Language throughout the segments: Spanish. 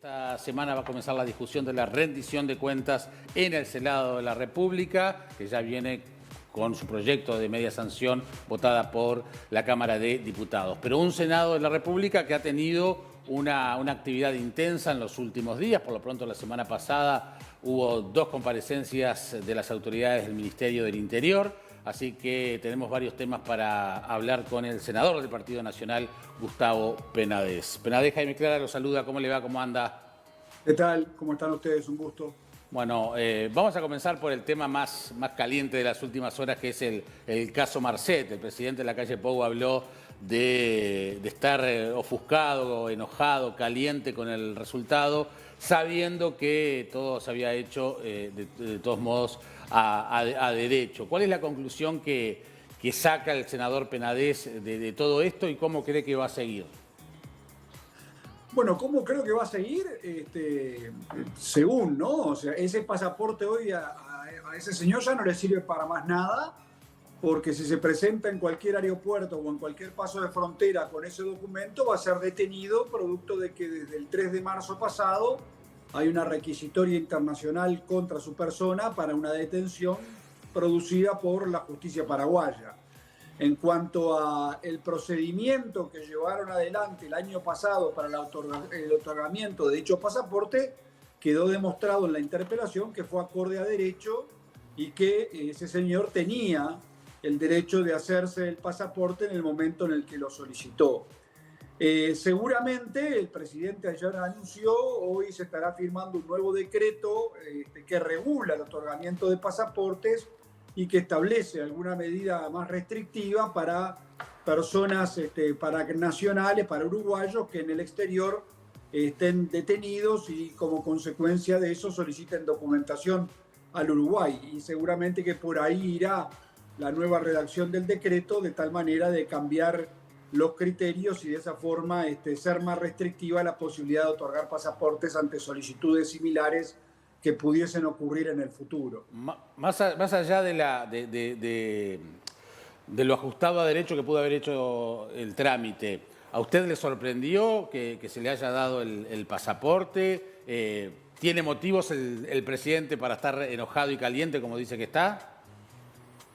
Esta semana va a comenzar la discusión de la rendición de cuentas en el Senado de la República, que ya viene con su proyecto de media sanción votada por la Cámara de Diputados. Pero un Senado de la República que ha tenido una actividad intensa en los últimos días. Por lo pronto, la semana pasada hubo 2 comparecencias de las autoridades del Ministerio del Interior. Así que tenemos varios temas para hablar con el senador del Partido Nacional, Gustavo Penades. Penades, Jaime Clara lo saluda. ¿Cómo le va? ¿Cómo anda? ¿Qué tal? ¿Cómo están ustedes? Un gusto. Bueno, vamos a comenzar por el tema más caliente de las últimas horas, que es el caso Marcet. El presidente de la calle Pou habló de estar ofuscado, enojado, caliente con el resultado, sabiendo que todo se había hecho de todos modos a derecho. ¿Cuál es la conclusión que saca el senador Penades de todo esto y cómo cree que va a seguir? Bueno, ¿cómo creo que va a seguir? Según, ¿no? O sea, ese pasaporte hoy a ese señor ya no le sirve para más nada, porque si se presenta en cualquier aeropuerto o en cualquier paso de frontera con ese documento, va a ser detenido, producto de que desde el 3 de marzo pasado hay una requisitoria internacional contra su persona para una detención producida por la justicia paraguaya. En cuanto al procedimiento que llevaron adelante el año pasado para el otorgamiento de dicho pasaporte, quedó demostrado en la interpelación que fue acorde a derecho y que ese señor tenía el derecho de hacerse el pasaporte en el momento en el que lo solicitó. Seguramente el presidente ayer anunció, hoy se estará firmando un nuevo decreto que regula el otorgamiento de pasaportes y que establece alguna medida más restrictiva para personas, para nacionales, para uruguayos que en el exterior estén detenidos y como consecuencia de eso soliciten documentación al Uruguay. Y seguramente que por ahí irá la nueva redacción del decreto, de tal manera de cambiar los criterios y de esa forma ser más restrictiva la posibilidad de otorgar pasaportes ante solicitudes similares que pudiesen ocurrir en el futuro. Más allá de lo ajustado a derecho que pudo haber hecho el trámite, ¿a usted le sorprendió que se le haya dado el pasaporte? ¿Tiene motivos el presidente para estar enojado y caliente como dice que está?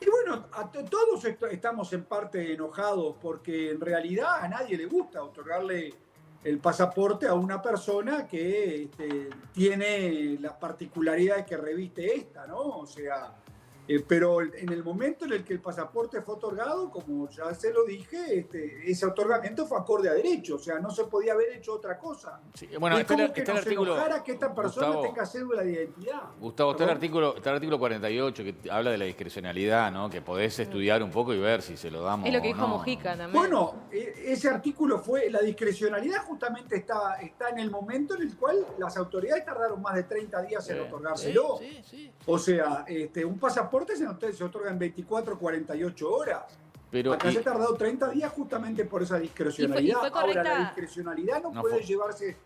Y bueno, todos estamos en parte enojados porque en realidad a nadie le gusta otorgarle el pasaporte a una persona que tiene las particularidades que reviste esta, ¿no? O sea, pero en el momento en el que el pasaporte fue otorgado, como ya se lo dije, ese otorgamiento fue acorde a derecho, o sea, no se podía haber hecho otra cosa. Sí, bueno, es como que el nos artículo, enojara que esta persona Gustavo, tenga cédula de identidad. Gustavo, está el artículo 48 que habla de la discrecionalidad, ¿no? Que podés estudiar un poco y ver si se lo damos Es lo que o dijo no. Mujica también. Bueno, ese artículo la discrecionalidad justamente está en el momento en el cual las autoridades tardaron más de 30 días en otorgárselo. Sí. O sea, un pasaporte se otorga en 24, 48 horas. Pero, acá se ha tardado 30 días justamente por esa discrecionalidad. ¿Y fue correcta? Ahora, la discrecionalidad no puede fue. llevarse,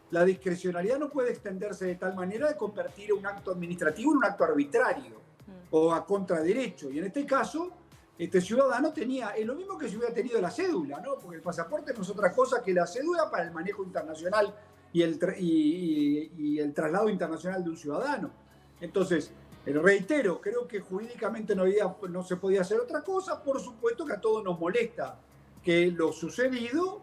la discrecionalidad no puede extenderse de tal manera de convertir un acto administrativo en un acto arbitrario o a contraderecho. Y en este caso, este ciudadano tenía, es lo mismo que si hubiera tenido la cédula, ¿no? Porque el pasaporte no es otra cosa que la cédula para el manejo internacional y el traslado internacional de un ciudadano. Entonces, reitero, creo que jurídicamente no se podía hacer otra cosa. Por supuesto que a todos nos molesta que lo sucedido,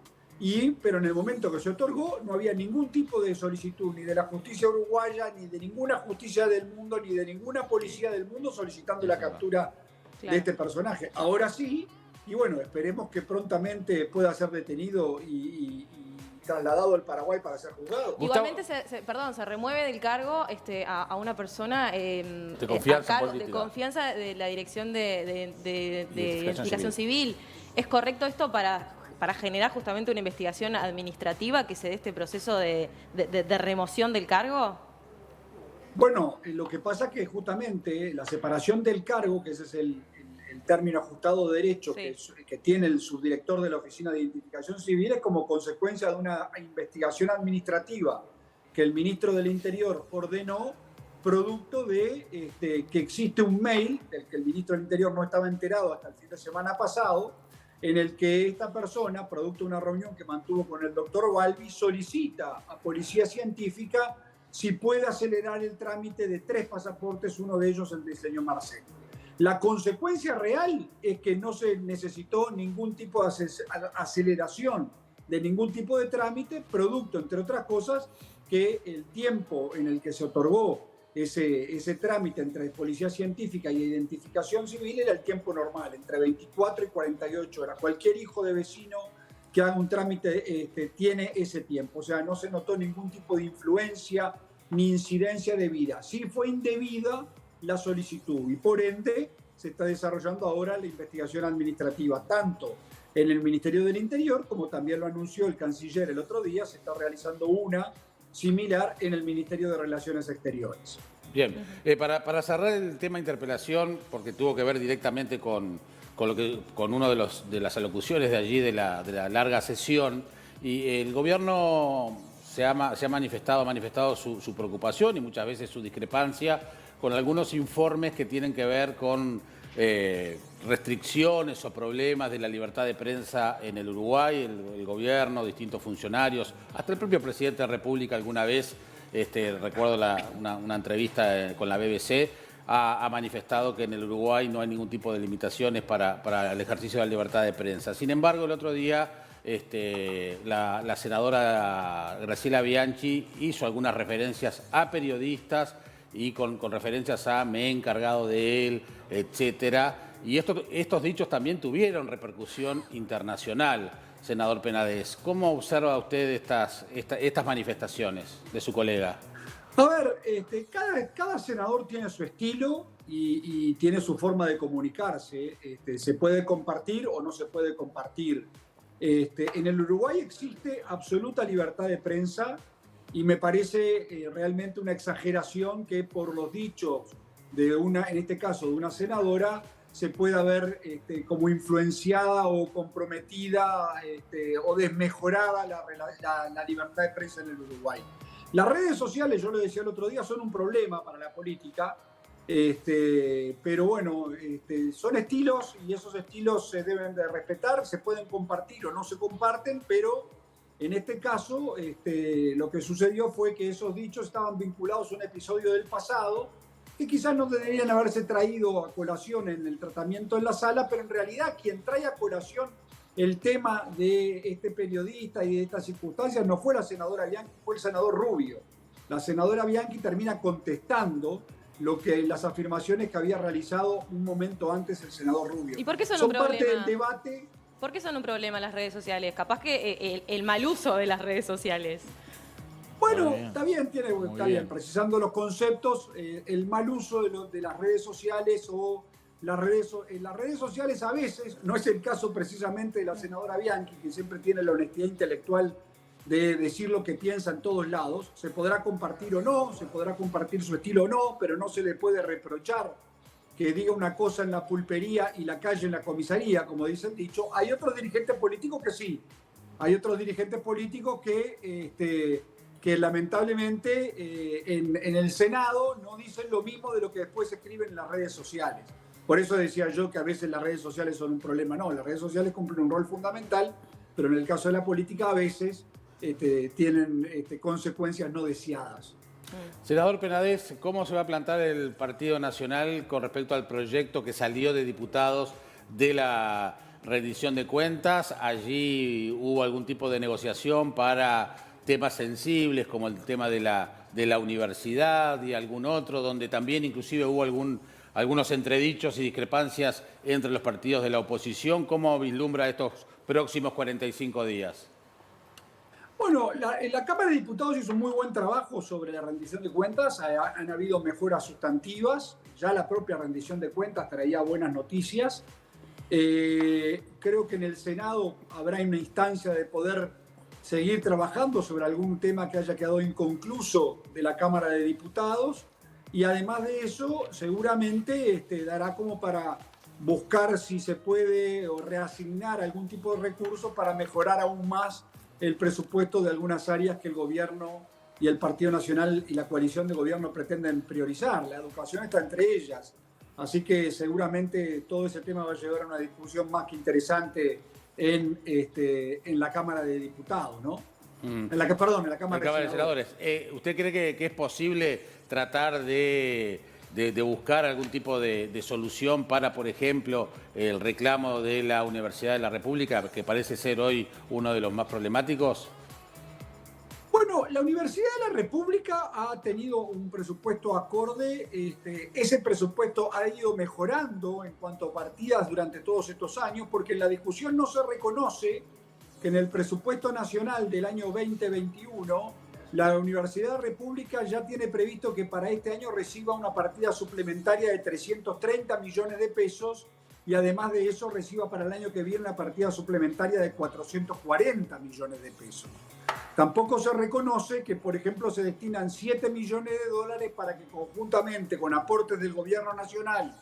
pero en el momento que se otorgó no había ningún tipo de solicitud, ni de la justicia uruguaya, ni de ninguna justicia del mundo, ni de ninguna policía del mundo solicitando la captura de este personaje. Ahora sí, y bueno, esperemos que prontamente pueda ser detenido y trasladado al Paraguay para ser juzgado. Igualmente se remueve del cargo a una persona de confianza de confianza de la Dirección de Identificación Civil. ¿Es correcto esto para generar justamente una investigación administrativa que se dé este proceso de remoción del cargo? Bueno, lo que pasa es que justamente la separación del cargo, que ese es el término ajustado de derecho que tiene el subdirector de la Oficina de Identificación Civil, es como consecuencia de una investigación administrativa que el ministro del Interior ordenó, producto de que existe un mail del que el ministro del Interior no estaba enterado hasta el fin de semana pasado, en el que esta persona, producto de una reunión que mantuvo con el doctor Balbi, solicita a Policía Científica si puede acelerar el trámite de 3 pasaportes, uno de ellos el del señor Marcelo. La consecuencia real es que no se necesitó ningún tipo de aceleración de ningún tipo de trámite, producto, entre otras cosas, que el tiempo en el que se otorgó ese trámite entre Policía Científica y Identificación Civil era el tiempo normal, entre 24 y 48 horas. Cualquier hijo de vecino que haga un trámite tiene ese tiempo. O sea, no se notó ningún tipo de influencia ni incidencia debida. Sí fue indebida la solicitud y por ende se está desarrollando ahora la investigación administrativa, tanto en el Ministerio del Interior, como también lo anunció el canciller el otro día, se está realizando una similar en el Ministerio de Relaciones Exteriores. Bien, para cerrar el tema interpelación, porque tuvo que ver directamente con uno de las alocuciones de allí de la larga sesión, y el gobierno ha manifestado su preocupación y muchas veces su discrepancia con algunos informes que tienen que ver con restricciones o problemas de la libertad de prensa en el Uruguay. El gobierno, distintos funcionarios, hasta el propio presidente de la República alguna vez, recuerdo una entrevista con la BBC, ha manifestado que en el Uruguay no hay ningún tipo de limitaciones para el ejercicio de la libertad de prensa. Sin embargo, el otro día la senadora Graciela Bianchi hizo algunas referencias a periodistas y con referencias a me he encargado de él, etcétera. Y estos dichos también tuvieron repercusión internacional, senador Penades. ¿Cómo observa usted estas manifestaciones de su colega? A ver, cada senador tiene su estilo y tiene su forma de comunicarse. Se puede compartir o no se puede compartir. En el Uruguay existe absoluta libertad de prensa y me parece realmente una exageración que por los dichos en este caso de una senadora, se pueda ver como influenciada o comprometida o desmejorada la libertad de prensa en el Uruguay. Las redes sociales, yo lo decía el otro día, son un problema para la política, pero bueno, son estilos y esos estilos se deben de respetar, se pueden compartir o no se comparten, pero en este caso lo que sucedió fue que esos dichos estaban vinculados a un episodio del pasado que quizás no deberían haberse traído a colación en el tratamiento en la sala, pero en realidad quien trae a colación el tema de este periodista y de estas circunstancias no fue la senadora Bianchi, fue el senador Rubio. La senadora Bianchi termina contestando las afirmaciones que había realizado un momento antes el senador Rubio. ¿Y por qué son un problema? Parte del debate. ¿Por qué son un problema las redes sociales? Capaz que el mal uso de las redes sociales. Bueno, está bien, precisando los conceptos, el mal uso de las redes sociales o las redes sociales a veces, no es el caso precisamente de la senadora Bianchi, que siempre tiene la honestidad intelectual de decir lo que piensa en todos lados, se podrá compartir o no, se podrá compartir su estilo o no, pero no se le puede reprochar que diga una cosa en la pulpería y la calle en la comisaría, como dice el dicho. Hay otros dirigentes políticos que sí, hay otros dirigentes políticos que lamentablemente en el Senado no dicen lo mismo de lo que después se escriben en las redes sociales. Por eso decía yo que a veces las redes sociales son un problema. No, las redes sociales cumplen un rol fundamental, pero en el caso de la política a veces tienen consecuencias no deseadas. Senador Penades, ¿cómo se va a plantar el Partido Nacional con respecto al proyecto que salió de diputados de la rendición de cuentas? Allí hubo algún tipo de negociación para temas sensibles como el tema de la universidad y algún otro, donde también inclusive hubo algunos entredichos y discrepancias entre los partidos de la oposición. ¿Cómo vislumbra estos próximos 45 días? Bueno, la Cámara de Diputados hizo un muy buen trabajo sobre la rendición de cuentas. Han habido mejoras sustantivas. Ya la propia rendición de cuentas traía buenas noticias. Creo que en el Senado habrá una instancia de poder seguir trabajando sobre algún tema que haya quedado inconcluso de la Cámara de Diputados. Y además de eso, seguramente dará como para buscar si se puede o reasignar algún tipo de recursos para mejorar aún más el presupuesto de algunas áreas que el gobierno y el Partido Nacional y la coalición de gobierno pretenden priorizar. La educación está entre ellas. Así que seguramente todo ese tema va a llevar a una discusión más que interesante en la Cámara de Diputados, ¿no? En la Cámara de Senadores. ¿Usted cree que es posible tratar de buscar algún tipo de solución para, por ejemplo, el reclamo de la Universidad de la República, que parece ser hoy uno de los más problemáticos? Bueno, la Universidad de la República ha tenido un presupuesto acorde. Ese presupuesto ha ido mejorando en cuanto a partidas durante todos estos años, porque en la discusión no se reconoce que en el presupuesto nacional del año 2021 la Universidad de la República ya tiene previsto que para este año reciba una partida suplementaria de 330 millones de pesos y además de eso reciba para el año que viene una partida suplementaria de 440 millones de pesos. Tampoco se reconoce que, por ejemplo, se destinan 7 millones de dólares para que conjuntamente con aportes del gobierno nacional,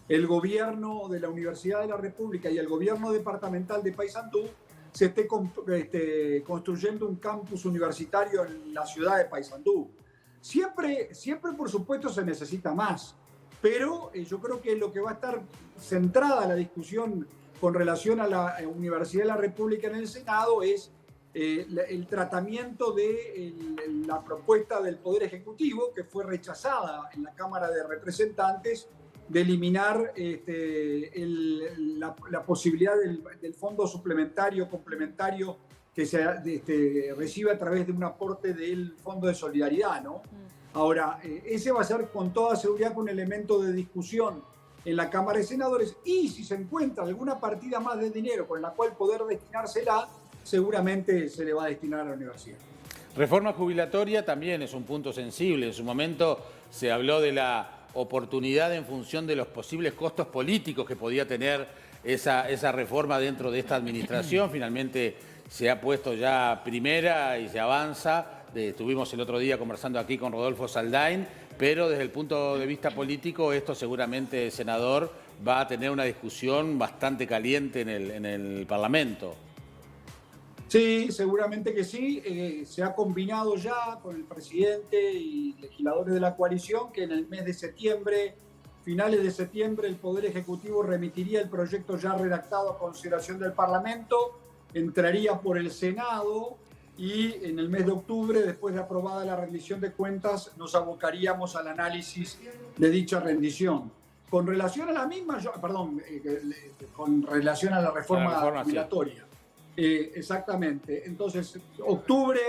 el gobierno de la Universidad de la República y el gobierno departamental de Paysandú se esté construyendo un campus universitario en la ciudad de Paysandú. Siempre, por supuesto, se necesita más, pero yo creo que lo que va a estar centrada la discusión con relación a la Universidad de la República en el Senado es el tratamiento de la propuesta del Poder Ejecutivo, que fue rechazada en la Cámara de Representantes, de eliminar la posibilidad del fondo suplementario, complementario, que se recibe a través de un aporte del Fondo de Solidaridad, ¿no? Ahora, ese va a ser con toda seguridad un elemento de discusión en la Cámara de Senadores, y si se encuentra alguna partida más de dinero con la cual poder destinársela, seguramente se le va a destinar a la universidad. Reforma jubilatoria también es un punto sensible. En su momento se habló de la oportunidad en función de los posibles costos políticos que podía tener esa reforma dentro de esta administración. Finalmente se ha puesto ya primera y se avanza. Estuvimos el otro día conversando aquí con Rodolfo Saldain, pero desde el punto de vista político esto seguramente, senador, va a tener una discusión bastante caliente en el Parlamento. Sí, seguramente que sí. Se ha combinado ya con el presidente y legisladores de la coalición que en el mes de septiembre, finales de septiembre, el Poder Ejecutivo remitiría el proyecto ya redactado a consideración del Parlamento, entraría por el Senado y en el mes de octubre, después de aprobada la rendición de cuentas, nos abocaríamos al análisis de dicha rendición. Con relación a la misma, con relación a la reforma jubilatoria. Exactamente. Entonces, octubre,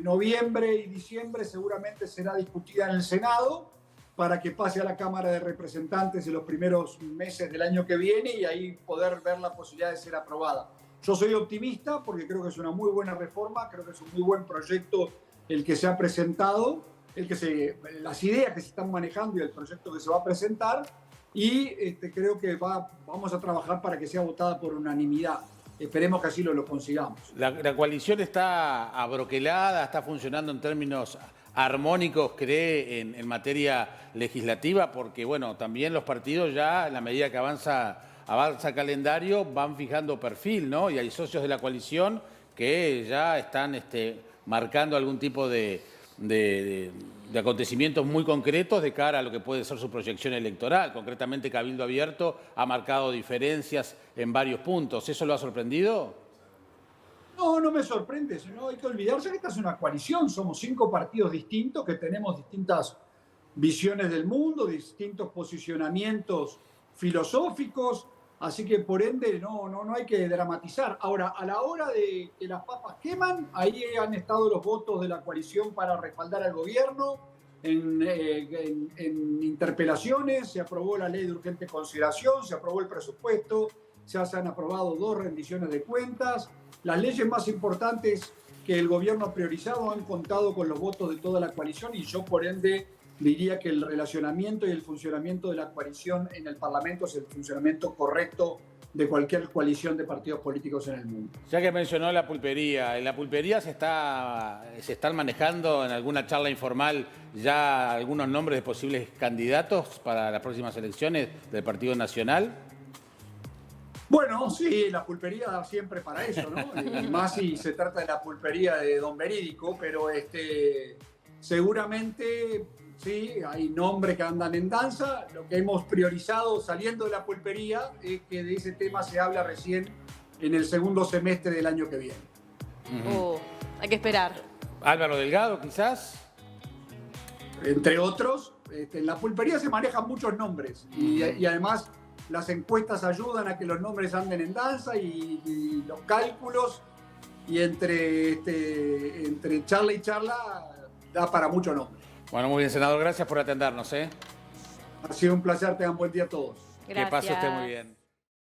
noviembre y diciembre seguramente será discutida en el Senado para que pase a la Cámara de Representantes en los primeros meses del año que viene y ahí poder ver la posibilidad de ser aprobada. Yo soy optimista porque creo que es una muy buena reforma, creo que es un muy buen proyecto el que se ha presentado, las ideas que se están manejando y el proyecto que se va a presentar, y creo que vamos a trabajar para que sea votada por unanimidad. Esperemos que así lo consigamos. La coalición está abroquelada, está funcionando en términos armónicos, cree, en materia legislativa, porque bueno, también los partidos ya, en la medida que avanza el calendario, van fijando perfil, ¿no? Y hay socios de la coalición que ya están marcando algún tipo de acontecimientos muy concretos de cara a lo que puede ser su proyección electoral. Concretamente, Cabildo Abierto ha marcado diferencias en varios puntos. ¿Eso lo ha sorprendido? No, no me sorprende. No hay que olvidarse que esta es una coalición. Somos 5 partidos distintos que tenemos distintas visiones del mundo, distintos posicionamientos filosóficos. Así que, por ende, no hay que dramatizar. Ahora, a la hora de que las papas queman, ahí han estado los votos de la coalición para respaldar al gobierno. En interpelaciones se aprobó la ley de urgente consideración, se aprobó el presupuesto, se han aprobado 2 rendiciones de cuentas. Las leyes más importantes que el gobierno ha priorizado han contado con los votos de toda la coalición y yo, por ende, diría que el relacionamiento y el funcionamiento de la coalición en el Parlamento es el funcionamiento correcto de cualquier coalición de partidos políticos en el mundo. Ya que mencionó la pulpería, ¿en la pulpería se están manejando en alguna charla informal ya algunos nombres de posibles candidatos para las próximas elecciones del Partido Nacional? Bueno, sí, la pulpería da siempre para eso, ¿no? Y más si se trata de la pulpería de Don Verídico, pero seguramente sí, hay nombres que andan en danza. Lo que hemos priorizado saliendo de la pulpería es que de ese tema se habla recién en el segundo semestre del año que viene. Hay que esperar. Álvaro Delgado, quizás. Entre otros, en la pulpería se manejan muchos nombres y además las encuestas ayudan a que los nombres anden en danza y los cálculos, y entre charla y charla da para mucho nombre. Bueno, muy bien, senador, gracias por atendernos. Ha sido un placer, tengan buen día a todos. Gracias. Que pase usted muy bien.